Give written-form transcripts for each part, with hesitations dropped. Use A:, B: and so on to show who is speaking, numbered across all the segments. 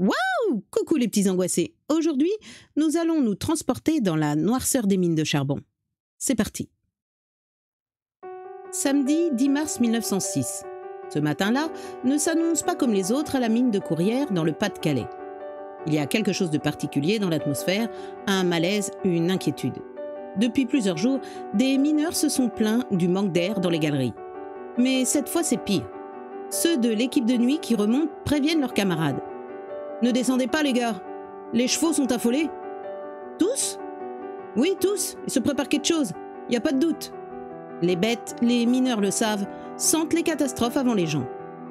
A: Waouh! Coucou les petits angoissés. Aujourd'hui, nous allons nous transporter dans la noirceur des mines de charbon. C'est parti. Samedi 10 mars 1906. Ce matin-là ne s'annonce pas comme les autres à la mine de Courrières dans le Pas-de-Calais. Il y a quelque chose de particulier dans l'atmosphère, un malaise, une inquiétude. Depuis plusieurs jours, des mineurs se sont plaints du manque d'air dans les galeries. Mais cette fois, c'est pire. Ceux de l'équipe de nuit qui remontent préviennent leurs camarades. « Ne descendez pas, les gars. Les chevaux sont affolés. »« Tous ?»« Oui, tous. Ils se préparent quelque chose. Il n'y a pas de doute. » Les bêtes, les mineurs le savent, sentent les catastrophes avant les gens.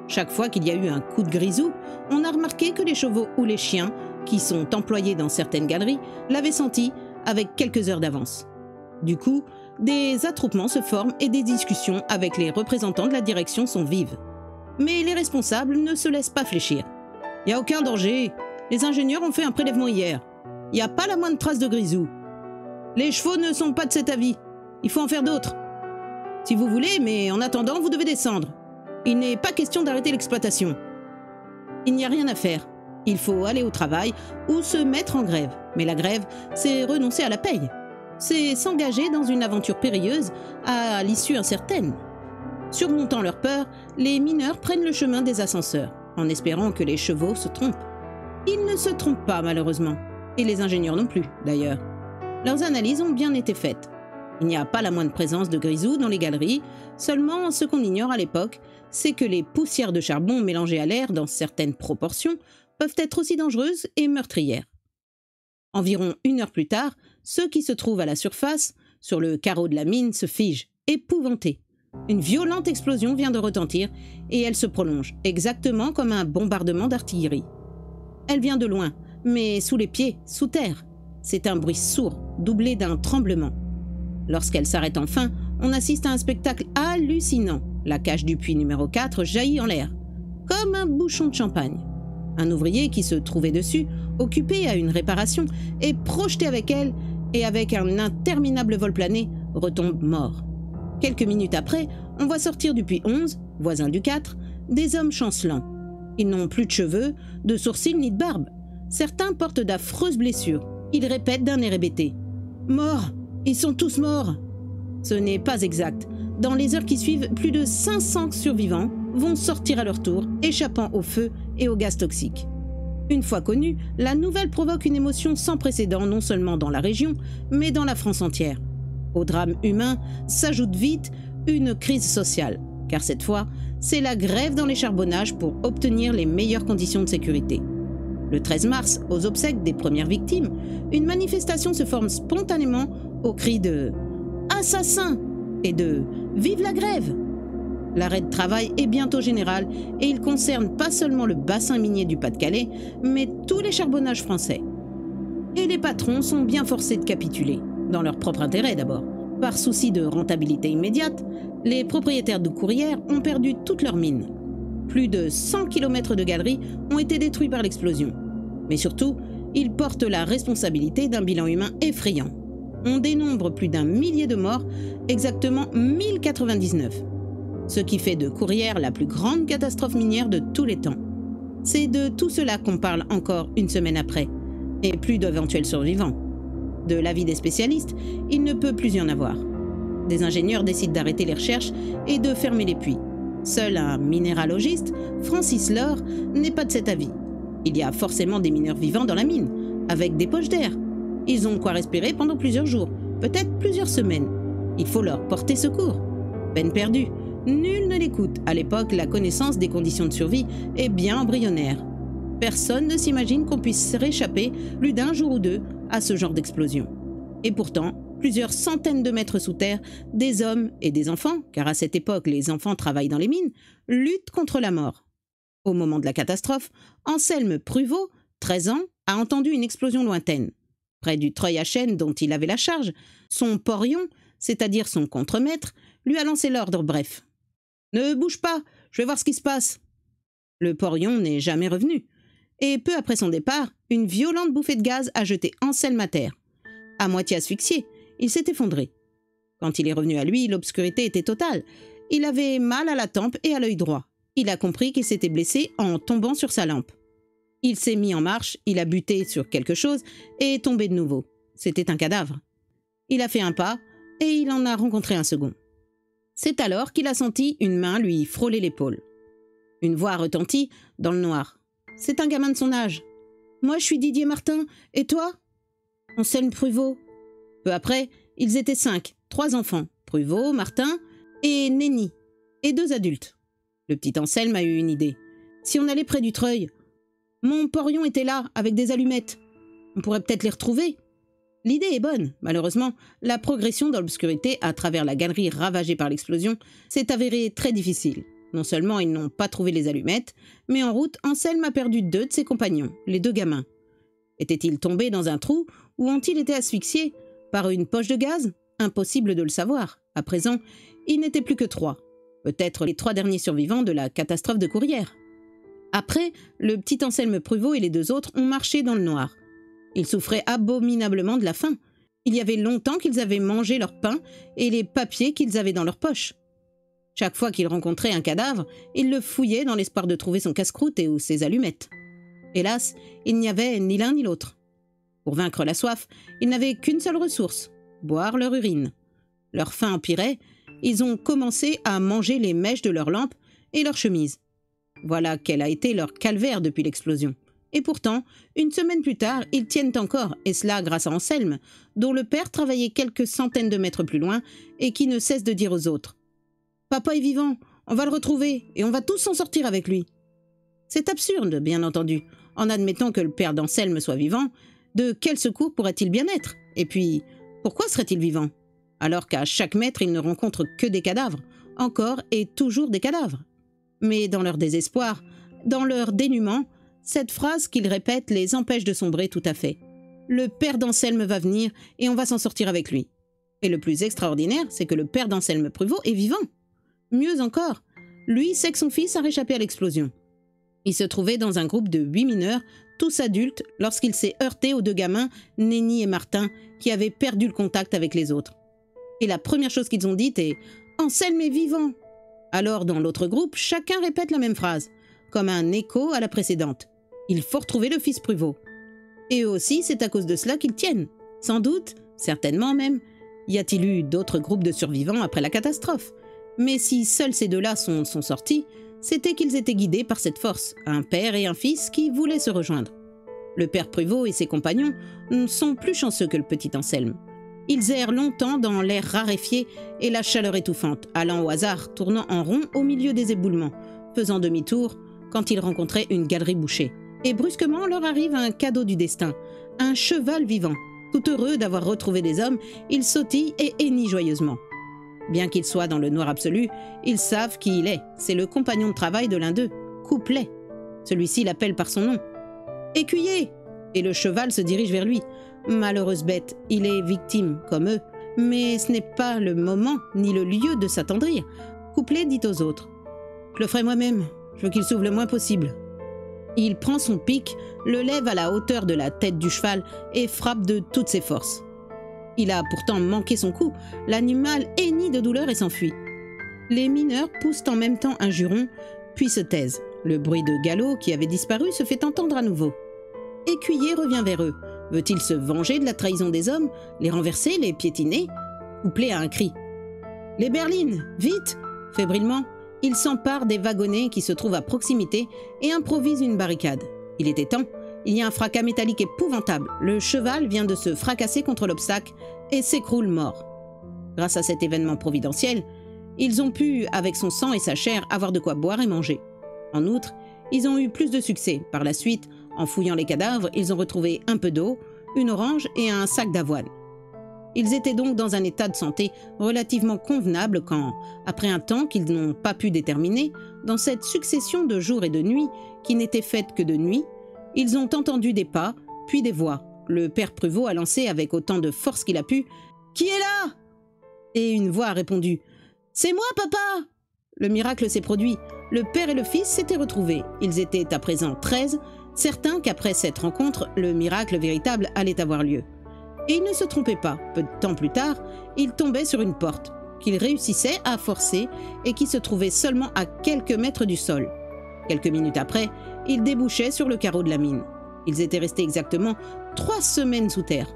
A: Chaque fois qu'il y a eu un coup de grisou, on a remarqué que les chevaux ou les chiens, qui sont employés dans certaines galeries, l'avaient senti avec quelques heures d'avance. Du coup, des attroupements se forment et des discussions avec les représentants de la direction sont vives. Mais les responsables ne se laissent pas fléchir. « Il n'y a aucun danger. Les ingénieurs ont fait un prélèvement hier. Il n'y a pas la moindre trace de grisou. Les chevaux ne sont pas de cet avis. Il faut en faire d'autres. Si vous voulez, mais en attendant, vous devez descendre. Il n'est pas question d'arrêter l'exploitation. Il n'y a rien à faire. Il faut aller au travail ou se mettre en grève. Mais la grève, c'est renoncer à la paye. C'est s'engager dans une aventure périlleuse à l'issue incertaine. » Surmontant leur peur, les mineurs prennent le chemin des ascenseurs, en espérant que les chevaux se trompent. Ils ne se trompent pas, malheureusement. Et les ingénieurs non plus, d'ailleurs. Leurs analyses ont bien été faites. Il n'y a pas la moindre présence de grisou dans les galeries, seulement ce qu'on ignore à l'époque, c'est que les poussières de charbon mélangées à l'air dans certaines proportions peuvent être aussi dangereuses et meurtrières. Environ 1 heure plus tard, ceux qui se trouvent à la surface, sur le carreau de la mine, se figent, épouvantés. Une violente explosion vient de retentir et elle se prolonge, exactement comme un bombardement d'artillerie. Elle vient de loin, mais sous les pieds, sous terre. C'est un bruit sourd, doublé d'un tremblement. Lorsqu'elle s'arrête enfin, on assiste à un spectacle hallucinant. La cage du puits numéro 4 jaillit en l'air, comme un bouchon de champagne. Un ouvrier qui se trouvait dessus, occupé à une réparation, est projeté avec elle et avec un interminable vol plané, retombe mort. Quelques minutes après, on voit sortir du puits 11, voisin du 4, des hommes chancelants. Ils n'ont plus de cheveux, de sourcils ni de barbe. Certains portent d'affreuses blessures. Ils répètent d'un air hébété. « Morts! Ils sont tous morts !» Ce n'est pas exact. Dans les heures qui suivent, plus de 500 survivants vont sortir à leur tour, échappant au feu et aux gaz toxiques. Une fois connue, la nouvelle provoque une émotion sans précédent non seulement dans la région, mais dans la France entière. Au drame humain s'ajoute vite une crise sociale, car cette fois, c'est la grève dans les charbonnages pour obtenir les meilleures conditions de sécurité. Le 13 mars, aux obsèques des premières victimes, une manifestation se forme spontanément au cri de « Assassin !» et de « Vive la grève !» L'arrêt de travail est bientôt général et il concerne pas seulement le bassin minier du Pas-de-Calais, mais tous les charbonnages français. Et les patrons sont bien forcés de capituler, dans leur propre intérêt d'abord. Par souci de rentabilité immédiate, les propriétaires de Courrières ont perdu toutes leurs mines. Plus de 100 km de galeries ont été détruits par l'explosion. Mais surtout, ils portent la responsabilité d'un bilan humain effrayant. On dénombre plus d'1 millier de morts, exactement 1099. Ce qui fait de Courrières la plus grande catastrophe minière de tous les temps. C'est de tout cela qu'on parle encore 1 semaine après, et plus d'éventuels survivants. De l'avis des spécialistes, il ne peut plus y en avoir. Des ingénieurs décident d'arrêter les recherches et de fermer les puits. Seul un minéralogiste, Francis Laure, n'est pas de cet avis. Il y a forcément des mineurs vivants dans la mine, avec des poches d'air. Ils ont quoi respirer pendant plusieurs jours, peut-être plusieurs semaines. Il faut leur porter secours. Peine perdue. Nul ne l'écoute. À l'époque, la connaissance des conditions de survie est bien embryonnaire. Personne ne s'imagine qu'on puisse réchapper plus d'1 jour ou 2 à ce genre d'explosion. Et pourtant, plusieurs centaines de mètres sous terre, des hommes et des enfants, car à cette époque les enfants travaillent dans les mines, luttent contre la mort. Au moment de la catastrophe, Anselme Pruvot, 13 ans, a entendu une explosion lointaine. Près du treuil à chaîne dont il avait la charge, son porion, c'est-à-dire son contremaître, lui a lancé l'ordre bref. « Ne bouge pas, je vais voir ce qui se passe. » Le porion n'est jamais revenu. Et peu après son départ, une violente bouffée de gaz a jeté Anselme à terre. À moitié asphyxié, il s'est effondré. Quand il est revenu à lui, l'obscurité était totale. Il avait mal à la tempe et à l'œil droit. Il a compris qu'il s'était blessé en tombant sur sa lampe. Il s'est mis en marche, il a buté sur quelque chose et est tombé de nouveau. C'était un cadavre. Il a fait un pas et il en a rencontré un second. C'est alors qu'il a senti une main lui frôler l'épaule. Une voix retentit dans le noir. C'est un gamin de son âge. Moi, je suis Didier Martin. Et toi? Anselme Pruvot. Peu après, ils étaient 5, 3 enfants. Pruvot, Martin et Nenny. Et 2 adultes. Le petit Anselme a eu une idée. Si on allait près du treuil, mon porion était là, avec des allumettes. On pourrait peut-être les retrouver. L'idée est bonne. Malheureusement, la progression dans l'obscurité à travers la galerie ravagée par l'explosion s'est avérée très difficile. Non seulement ils n'ont pas trouvé les allumettes, mais en route, Anselme a perdu 2 de ses compagnons, les 2 gamins. Étaient-ils tombés dans un trou ou ont-ils été asphyxiés par une poche de gaz? Impossible de le savoir. À présent, il n'était plus que 3. Peut-être les 3 derniers survivants de la catastrophe de Courrières. Après, le petit Anselme Pruvot et les 2 autres ont marché dans le noir. Ils souffraient abominablement de la faim. Il y avait longtemps qu'ils avaient mangé leur pain et les papiers qu'ils avaient dans leurs poches. Chaque fois qu'ils rencontraient un cadavre, ils le fouillaient dans l'espoir de trouver son casse-croûte ou ses allumettes. Hélas, il n'y avait ni l'un ni l'autre. Pour vaincre la soif, ils n'avaient qu'une seule ressource, boire leur urine. Leur faim empirait, ils ont commencé à manger les mèches de leurs lampes et leurs chemises. Voilà quel a été leur calvaire depuis l'explosion. Et pourtant, une semaine plus tard, ils tiennent encore, et cela grâce à Anselme, dont le père travaillait quelques centaines de mètres plus loin et qui ne cesse de dire aux autres « Papa est vivant, on va le retrouver et on va tous s'en sortir avec lui. » C'est absurde, bien entendu. En admettant que le père d'Anselme soit vivant, de quel secours pourrait-il bien être? Et puis, pourquoi serait-il vivant? Alors qu'à chaque mètre, il ne rencontre que des cadavres, encore et toujours des cadavres. Mais dans leur désespoir, dans leur dénuement, cette phrase qu'ils répètent les empêche de sombrer tout à fait. Le père d'Anselme va venir et on va s'en sortir avec lui. Et le plus extraordinaire, c'est que le père d'Anselme Pruvot est vivant. Mieux encore, lui sait que son fils a réchappé à l'explosion. Il se trouvait dans un groupe de 8 mineurs, tous adultes, lorsqu'il s'est heurté aux 2 gamins, Nenny et Martin, qui avaient perdu le contact avec les autres. Et la première chose qu'ils ont dite est « Anselme est vivant !» Alors, dans l'autre groupe, chacun répète la même phrase, comme un écho à la précédente. Il faut retrouver le fils Pruvot. Et eux aussi, c'est à cause de cela qu'ils tiennent. Sans doute, certainement même. Y a-t-il eu d'autres groupes de survivants après la catastrophe? Mais si seuls ces 2-là sont sortis, c'était qu'ils étaient guidés par cette force, un père et un fils qui voulaient se rejoindre. Le père Pruvot et ses compagnons sont plus chanceux que le petit Anselme. Ils errent longtemps dans l'air raréfié et la chaleur étouffante, allant au hasard, tournant en rond au milieu des éboulements, faisant demi-tour quand ils rencontraient une galerie bouchée. Et brusquement leur arrive un cadeau du destin, un cheval vivant. Tout heureux d'avoir retrouvé des hommes, ils sautillent et hennissent joyeusement. Bien qu'ils soient dans le noir absolu, ils savent qui il est. C'est le compagnon de travail de l'un d'eux, Couplet. Celui-ci l'appelle par son nom. « Écuyer !» Et le cheval se dirige vers lui. Malheureuse bête, il est victime, comme eux. Mais ce n'est pas le moment ni le lieu de s'attendrir. Couplet dit aux autres « Je le ferai moi-même, je veux qu'il s'ouvre le moins possible. » Il prend son pic, le lève à la hauteur de la tête du cheval et frappe de toutes ses forces. Il a pourtant manqué son coup, l'animal hennit de douleur et s'enfuit. Les mineurs poussent en même temps un juron, puis se taisent. Le bruit de galop qui avait disparu se fait entendre à nouveau. Écuyer revient vers eux. Veut-il se venger de la trahison des hommes, les renverser, les piétiner? Couplet à un cri. « Les berlines, vite !» Fébrilement, il s'empare des wagonnets qui se trouvent à proximité et improvise une barricade. Il était temps. Il y a un fracas métallique épouvantable. Le cheval vient de se fracasser contre l'obstacle et s'écroule mort. Grâce à cet événement providentiel, ils ont pu, avec son sang et sa chair, avoir de quoi boire et manger. En outre, ils ont eu plus de succès. Par la suite, en fouillant les cadavres, ils ont retrouvé un peu d'eau, une orange et un sac d'avoine. Ils étaient donc dans un état de santé relativement convenable quand, après un temps qu'ils n'ont pas pu déterminer, dans cette succession de jours et de nuits qui n'était faite que de nuit, ils ont entendu des pas, puis des voix. Le père Pruvot a lancé avec autant de force qu'il a pu « Qui est là ?» Et une voix a répondu « C'est moi, papa !» Le miracle s'est produit. Le père et le fils s'étaient retrouvés. Ils étaient à présent 13, certains qu'après cette rencontre, le miracle véritable allait avoir lieu. Et ils ne se trompaient pas. Peu de temps plus tard, ils tombaient sur une porte, qu'ils réussissaient à forcer et qui se trouvait seulement à quelques mètres du sol. Quelques minutes après, ils débouchaient sur le carreau de la mine. Ils étaient restés exactement 3 semaines sous terre.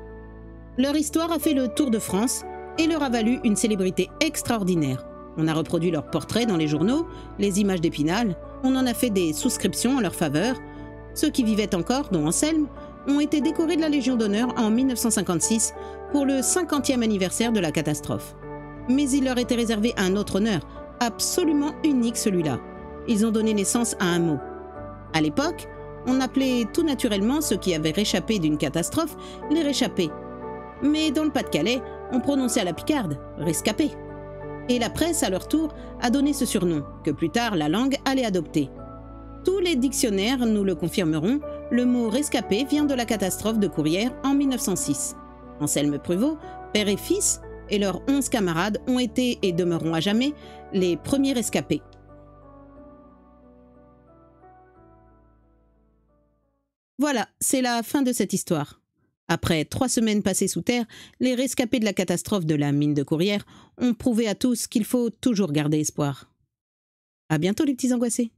A: Leur histoire a fait le tour de France et leur a valu une célébrité extraordinaire. On a reproduit leurs portraits dans les journaux, les images d'Épinal, on en a fait des souscriptions en leur faveur. Ceux qui vivaient encore, dont Anselme, ont été décorés de la Légion d'honneur en 1956 pour le 50e anniversaire de la catastrophe. Mais il leur était réservé un autre honneur, absolument unique celui-là. Ils ont donné naissance à un mot. À l'époque, on appelait tout naturellement ceux qui avaient réchappé d'une catastrophe les réchappés. Mais dans le Pas-de-Calais, on prononçait à la picarde « rescapés ». Et la presse, à leur tour, a donné ce surnom, que plus tard la langue allait adopter. Tous les dictionnaires nous le confirmeront, le mot « rescapé » vient de la catastrophe de Courrières en 1906. Anselme Pruvot, père et fils, et leurs 11 camarades ont été et demeureront à jamais les premiers rescapés. Voilà, c'est la fin de cette histoire. Après 3 semaines passées sous terre, les rescapés de la catastrophe de la mine de Courrières ont prouvé à tous qu'il faut toujours garder espoir. À bientôt les petits angoissés.